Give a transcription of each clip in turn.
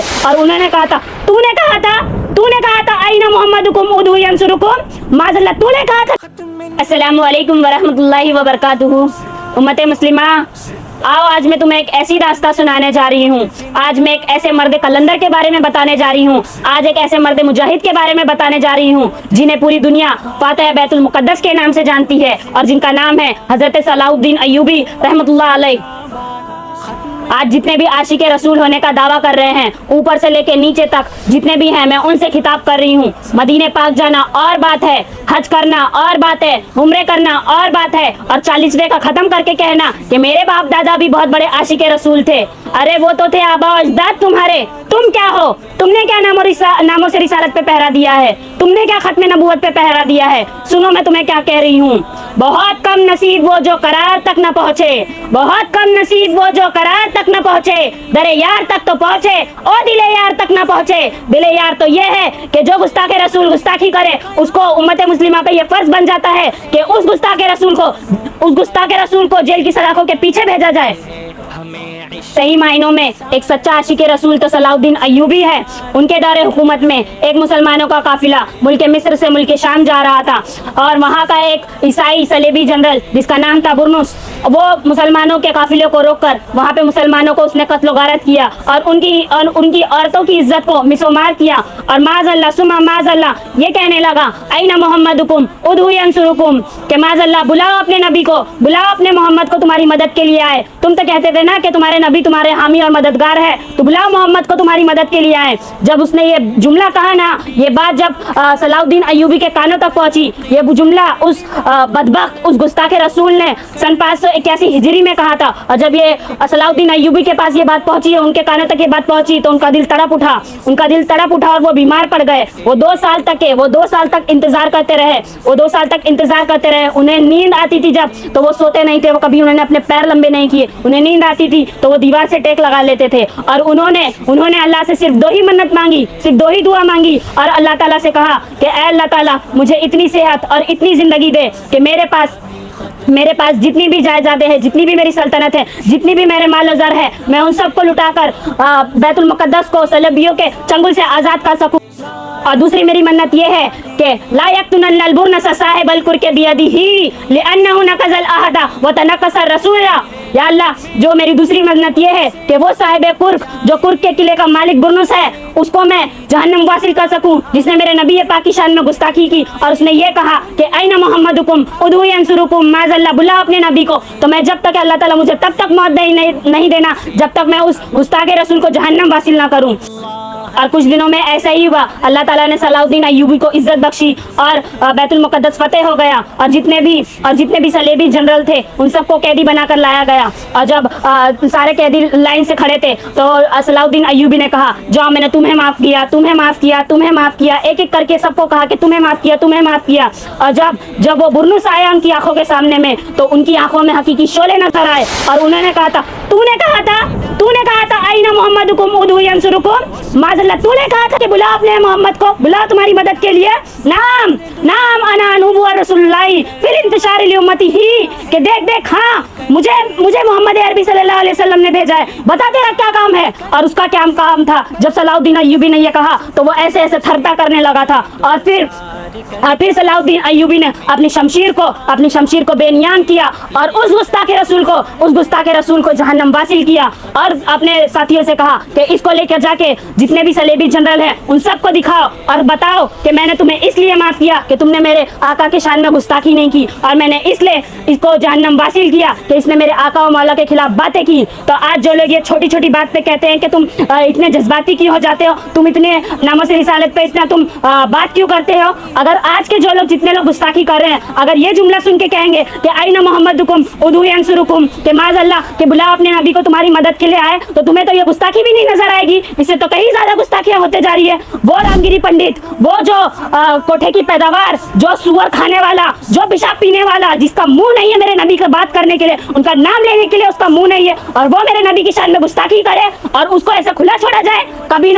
है। और उन्होंने कहा था तूने कहा था आईना मोहम्मदुकुम उदू यंसुरुकुम, माज़अल्लाह तूने कहा था। अस्सलामु अलैकुम वरहमतुल्लाहि वबरकातुहू। उम्मत मुस्लिमा, आओ आज मैं तुम्हें एक ऐसी दास्तां सुनाने जा रही हूँ। आज मैं एक ऐसे मर्द कलंदर के बारे में बताने जा रही हूँ। आज एक ऐसे मर्द मुजाहिद के बारे में बताने जा रही हूँ जिन्हें पूरी दुनिया फातिह बैतुल मुक़द्दस के नाम से जानती है और जिनका नाम है हजरत सलाहुद्दीन अय्यूबी रहमतुल्लाह अलैह। आज जितने भी आशिक रसूल होने का दावा कर रहे हैं, ऊपर से लेके नीचे तक जितने भी हैं, मैं उनसे खिताब कर रही हूँ। मदीने पाक जाना और बात है, हज करना और बात है, उम्रे करना और बात है, और 40वें का खत्म करके कहना कि मेरे बाप दादा भी बहुत बड़े आशिक रसूल थे। अरे वो तो थे आबा अजदाद तुम्हारे, तुम क्या हो? तुमने क्या नामों से रिसालत पे पहरा दिया है? तुमने क्या खत्म नबूवत पे पहरा दिया है? सुनो मैं तुम्हें क्या कह रही हूँ। बहुत कम नसीब वो जो करार तक न पहुँचे, बहुत कम नसीब वो जो करार तक न पहुँचे, दरे यार तक तो पहुँचे और दिले यार तक न पहुँचे। दिले यार तो ये है कि जो गुस्ताखे रसूल गुस्ताखी करे उसको उम्मत मुस्लिमा पे ये फर्ज बन जाता है कि उस गुस्ताखे रसूल को जेल की सलाखों के पीछे भेजा जाए। सही मायनों में एक सच्चा आशिक रसूल तो सलाहुद्दीन अय्यूबी है। उनके दौरे हुकूमत में एक मुसलमानों का काफिला मुल्क मिस्र से मुल्क शाम जा रहा था और वहाँ का एक ईसाई सलेबी जनरल जिसका नाम था बुरनुस, वो मुसलमानों के काफिले को रोककर वहाँ पे मुसलमानों को उसने कत्ल गारत किया और उनकी औरतों की इज्जत को मिसोमार किया और माज़अल्लाह सुमा माज़अल्लाह ये कहने लगा आईना मोहम्मदुकुम उदू यंसुरुकुम, के माज़अल्लाह बुलाओ अपने नबी को, बुलाओ अपने मोहम्मद को तुम्हारी मदद के लिए आए। तुम तो कहते थे ना कि तुम्हारे नबी तुम्हारे हामी और मददगार है, तो बुलाओ मोहम्मद को तुम्हारी मदद के लिए आए। जब उसने ये जुमला कहा ना, ये बात जब सलाहुद्दीन अय्यूबी के कानों तक पहुंची, ये जुमला उस बदबख्त उस गुस्ताखे रसूल ने सन 581 हिजरी में कहा था, और जब ये सलाहुद्दीन अय्यूबी के पास ये बात पहुंची, उनके कानों तक ये बात पहुंची, तो उनका दिल तड़प उठा और वो बीमार पड़ गए। वो 2 साल तक इंतजार करते रहे। उन्हें नींद आती थी जब, तो वो सोते नहीं थे, वो कभी उन्होंने अपने पैर लंबे नहीं किए। उन्हें नींद आती थी तो वो दीवार से टेक लगा लेते थे और उन्होंने अल्लाह से सिर्फ 2 ही मन्नत मांगी, सिर्फ 2 ही दुआ मांगी और अल्लाह ताला से कहा कि ऐ अल्लाह ताला मुझे इतनी सेहत और इतनी जिंदगी दे कि मेरे पास जितनी भी जायदादें हैं, जितनी भी मेरी सल्तनत है, जितनी भी मेरे माल ज़र है, मैं उन सबको लुटाकर बैतुल मुक़द्दस को सलेबियों के चंगुल से आज़ाद कर सकूं। और दूसरी मेरी मन्नत ये है कि ला यक्तुनल बुरनस साहिबल कुरके बियदिही लिअन्नहु नक़ज़ल अहदा व तनक़्क़सर रसूला। या अल्लाह, जो मेरी दूसरी मन्नत ये है कि वो साहिब कुर्क, जो कुर्क के किले का मालिक बुरनुस है, उसको मैं जहन्नम वासिल कर सकूं, जिसने मेरे नबी पाक की शान में गुस्ताखी की और उसने ये कहा कि ऐना मोहम्मदुकुम उदू यंसुरुकुम, माज़अल्लाह बुलाओ अपने नबी को। तो मैं जब तक अल्लाह ताला मुझे तब तक मौत नहीं देना जब तक मैं उस गुस्ताखे रसूल को जहन्नम वासिल ना करूं। और कुछ दिनों में ऐसा ही हुआ। अल्लाह ताला ने सलाहुद्दीन अय्यूबी को इज्जत बख्शी और बैतुल मुक़द्दस फतेह हो गया और जितने भी सलेबी जनरल थे उन सबको कैदी बनाकर लाया गया। और जब सारे कैदी लाइन से खड़े थे तो सलाहुद्दीन अय्यूबी ने कहा जाओ, मैंने तुम्हें माफ़ किया, एक करके सबको कहा कि तुम्हें माफ़ किया। और जब वो बुरनुस आया उनकी आंखों के सामने में, तो उनकी आंखों में हकीकी शोले नजर आए और उन्होंने कहा था तूने कहा था आईना मोहम्मदुकुम उदू यंसुरुकुम, माज़अल्लाह तूने कहा था कि बुलाओ अपने मोहम्मद को, बुलाओ तुम्हारी मदद के लिए। नाम अना नुबुव्वत रसूलुल्लाह फिल इंतिशार li उम्मतिही, कि देख हाँ, मुझे मोहम्मद अरबी सल्लल्लाहु अलैहि वसल्लम ने भेजा है, बता तेरा क्या काम है। और उसका क्या काम था? जब सलाहुद्दीन अय्यूबी ने ये कहा तो वो ऐसे थरता करने लगा था और फिर सलाहुद्दीन अय्यूबी ने अपनी शमशीर को बेनियान किया और उस गुस्ताखे रसूल को जहन्नम वासिल किया और अपने साथियों से कहा कि इसको लेकर जाके जितने भी सलेबी जनरल हैं उन सबको दिखाओ और बताओ कि मैंने तुम्हें इसलिए माफ किया कि तुमने मेरे आका के शान में गुस्ताखी नहीं की, और मैंने इसलिए इसको जहन्नम वासिल किया कि इसने मेरे आका और मौला के खिलाफ बातें की। तो आज जो लोग ये छोटी बात पे कहते हैं कि तुम इतने जज्बाती क्यों हो जाते हो, तुम इतने नामों से रिसालत पे इतना तुम बात क्यों करते हो? अगर आज के जो लोग जितने लोग गुस्ताखी कर रहे हैं, अगर ये जुमला सुन के कहेंगे कि आईना मोहम्मदुकुम उदू यंसुरुकुम, कि माज़अल्लाह कि बुलाओ अपने नबी को तुम्हारी मदद के लिए आए, तो तुम्हें तो ये गुस्ताखी भी नहीं नजर आएगी। इससे तो कहीं ज्यादा गुस्ताखियां होते जा रही है। वो रामगिरी पंडित, वो जो कोठे की पैदावार, जो सुअर खाने वाला, जो पेशाब पीने वाला, जिसका मुंह नहीं है मेरे नबी की बात करने के लिए, उनका नाम लेने के लिए उसका मुंह नहीं है, और वो मेरे नबी की शान में गुस्ताखी करे और उसको ऐसे खुला छोड़ा जाए, कभी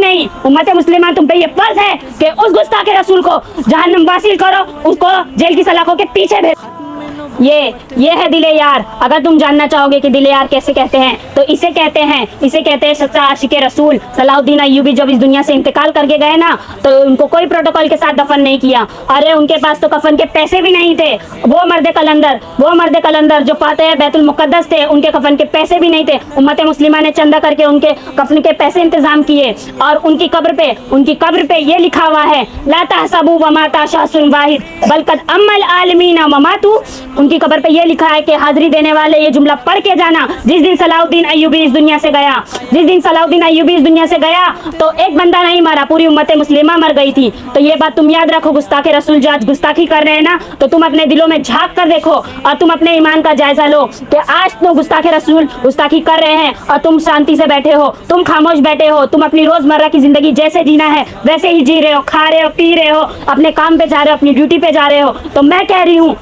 नहीं। उम्मत मुस्लिमा, तुम पे ये फर्ज है कि उस गुस्ताखे रसूल को जहन्नम वासिल करो, उसको जेल की सलाखों के पीछे भेजो। یہ ہے دل یار. اگر تم جاننا چاہو گے کہ دل یار کیسے کہتے ہیں تو اسے کہتے ہیں سچا عاشق رسول. صلاح الدین ایوبی جب اس دنیا سے انتقال کر کے گئے نا تو ان کو کوئی پروٹوکول کے ساتھ دفن نہیں کیا. ارے ان کے پاس تو کفن کے پیسے بھی نہیں تھے. وہ مرد کلندر جو فاتح بیت المقدس تھے, ان کے کفن کے پیسے بھی نہیں تھے. امت مسلمہ نے چندہ کر کے ان کے کفن کے پیسے انتظام کیے, اور ان کی قبر پہ یہ لکھا ہوا ہے لا تحسبوا ومات شخص واحد بل قد اما العالمین وماتوا. ان کی قبر پہ یہ لکھا ہے کہ حاضری دینے والے یہ جملہ پڑھ کے جانا, جس دن صلاح الدین ایوبی اس دنیا سے گیا تو ایک بندہ نہیں مرا, پوری امت مسلمہ مر گئی تھی. تو یہ بات تم یاد رکھو. گستاخ رسول جو آج گستاخی کر رہے ہیں نا, تو تم اپنے دلوں میں جھانک کر دیکھو اور تم اپنے ایمان کا جائزہ لو کہ آج تو گستاخ رسول گستاخی کر رہے ہیں اور تم شانتی سے بیٹھے ہو, تم خاموش بیٹھے ہو, تم اپنی روزمرہ کی زندگی جیسے جینا ہے ویسے ہی جی رہے ہو, کھا رہے ہو, پی رہے ہو, اپنے کام پہ جا رہے ہو, اپنی ڈیوٹی پہ جا رہے ہو. تو میں کہہ رہی ہوں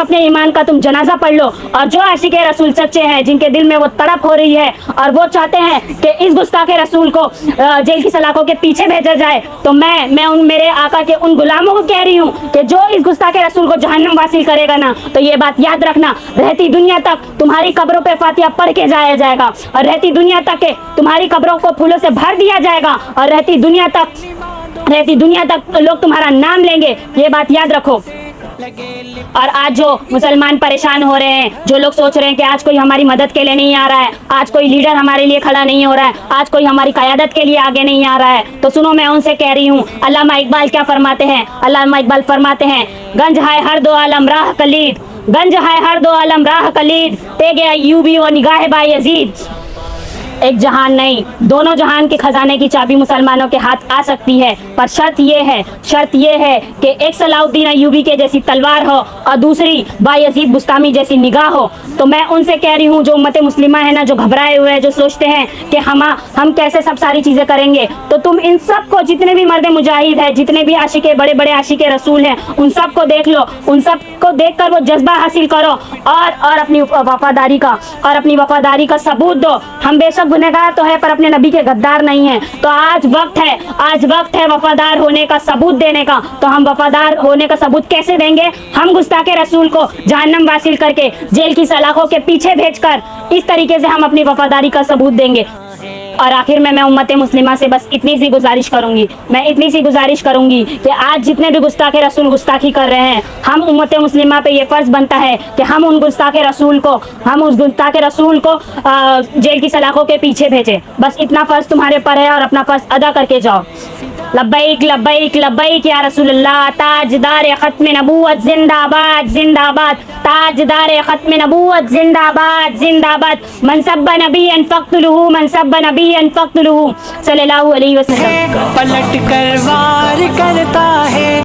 اپنے ایمان کا تم جنازہ پڑھ لو. اور جو عاشق رسول سچے ہیں, جن کے دل میں وہ تڑپ ہو رہی ہے اور وہ چاہتے ہیں کہ اس گستاخ رسول کو جیل کی سلاخوں کے پیچھے بھیجا جائے, تو میں ان میرے آقا کے ان غلاموں کو کہہ رہی ہوں کہ جو اس گستاخ رسول کو جہنم واصل کرے گا نا, تو یہ بات یاد رکھنا, رہتی دنیا تک تمہاری قبروں پہ فاتحہ پڑھ کے جایا جائے گا, اور رہتی دنیا تک تمہاری قبروں کو پھولوں سے بھر دیا جائے گا, اور رہتی دنیا تک لوگ تمہارا نام لیں گے. یہ بات یاد رکھو. اور آج جو مسلمان پریشان ہو رہے ہیں, جو لوگ سوچ رہے ہیں کہ آج کوئی ہماری مدد کے لیے نہیں آ رہا ہے, آج کوئی لیڈر ہمارے لیے کھڑا نہیں ہو رہا ہے, آج کوئی ہماری قیادت کے لیے آگے نہیں آ رہا ہے, تو سنو میں ان سے کہہ رہی ہوں. علامہ اقبال کیا فرماتے ہیں؟ علامہ اقبال فرماتے ہیں گنج ہے ہر دو عالم راہ کلید تیگ ایوبی و نگاہ با یزید. ایک جہان نہیں, دونوں جہان کے خزانے کی چابی مسلمانوں کے ہاتھ آ سکتی ہے, پر شرط یہ ہے کہ ایک صلاح الدین ایوبی کے جیسی تلوار ہو اور دوسری بایزید بستامی جیسی نگاہ ہو. تو میں ان سے کہہ رہی ہوں جو امت مسلمہ ہے نا, جو گھبرائے ہوئے ہیں, جو سوچتے ہیں کہ ہم کیسے سب ساری چیزیں کریں گے, تو تم ان سب کو, جتنے بھی مرد مجاہد ہیں, جتنے بھی بڑے عاشق رسول ہیں, ان سب کو دیکھ لو, ان سب کو دیکھ کر وہ جذبہ حاصل کرو اور اپنی وفاداری کا ثبوت دو. ہم بے شک گنہگار تو ہے پر اپنے نبی کے غدار نہیں ہیں. تو آج وقت ہے وفادار ہونے کا ثبوت دینے کا. تو ہم وفادار ہونے کا ثبوت کیسے دیں گے؟ ہم گستاخ رسول کو جہنم واصل کر کے جیل کی سلاخوں کے پیچھے بھیج کر اس طریقے سے ہم اپنی وفاداری کا ثبوت دیں گے. اور آخر میں امت مسلمہ سے بس اتنی سی گزارش کروں گی کہ آج جتنے بھی گستاخ رسول گستاخی کر رہے ہیں, ہم امت مسلمہ پہ یہ فرض بنتا ہے کہ ہم اس گستاخ رسول کو جیل کی سلاخوں کے پیچھے بھیجیں. بس اتنا فرض تمہارے پر ہے اور اپنا فرض ادا کر کے جاؤ. لبیک لبیک لبیک یا رسول اللہ. تاجدار ختم نبوت زندہ باد تاجدار ختم نبوت زندہ باد. من سب نبی فقتلہ صلی اللہ علیہ وسلم. پلٹ کر وار کرتا